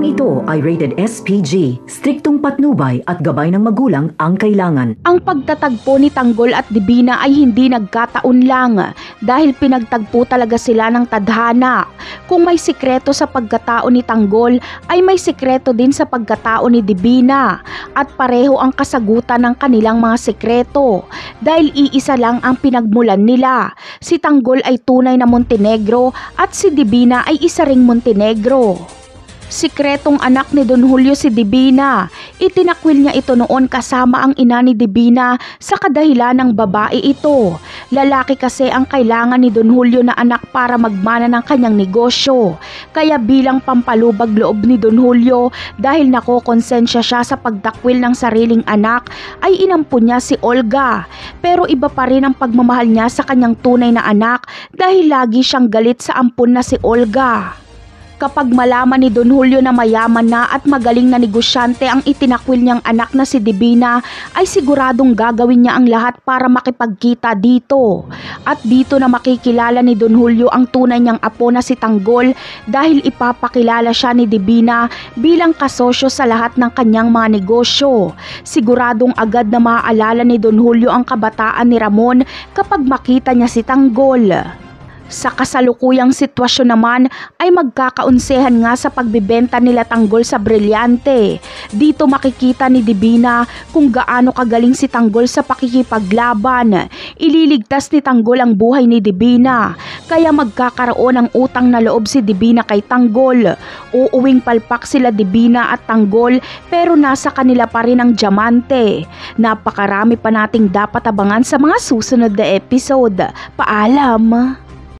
Programang ito ay rated SPG, striktong patnubay at gabay ng magulang ang kailangan. Ang pagtatagpo ni Tanggol at Divina ay hindi nagkataon lang dahil pinagtagpo talaga sila ng tadhana. Kung may sikreto sa pagkatao ni Tanggol ay may sikreto din sa pagkatao ni Divina at pareho ang kasagutan ng kanilang mga sikreto dahil iisa lang ang pinagmulan nila. Si Tanggol ay tunay na Montenegro at si Divina ay isa ring Montenegro. Sikretong anak ni Don Julio si Divina. Itinakwil niya ito noon kasama ang ina ni Divina sa kadahilan ng babae ito. Lalaki kasi ang kailangan ni Don Julio na anak para magmana ng kanyang negosyo. Kaya bilang pampalubag loob ni Don Julio dahil nakokonsensya siya sa pagdakwil ng sariling anak ay inampun niya si Olga. Pero iba pa rin ang pagmamahal niya sa kanyang tunay na anak dahil lagi siyang galit sa ampun na si Olga. Kapag malaman ni Don Julio na mayaman na at magaling na negosyante ang itinakwil niyang anak na si Divina, ay siguradong gagawin niya ang lahat para makipagkita dito. At dito na makikilala ni Don Julio ang tunay niyang apo na si Tanggol dahil ipapakilala siya ni Divina bilang kasosyo sa lahat ng kanyang mga negosyo. Siguradong agad na maaalala ni Don Julio ang kabataan ni Ramon kapag makita niya si Tanggol. Sa kasalukuyang sitwasyon naman ay magkakaunsehan nga sa pagbibenta nila Tanggol sa Brilyante. Dito makikita ni Divina kung gaano kagaling si Tanggol sa pakikipaglaban. Ililigtas ni Tanggol ang buhay ni Divina. Kaya magkakaroon ng utang na loob si Divina kay Tanggol. Uuwing palpak sila Divina at Tanggol pero nasa kanila pa rin ang diamante. Napakarami pa nating dapat abangan sa mga susunod na episode. Paalam!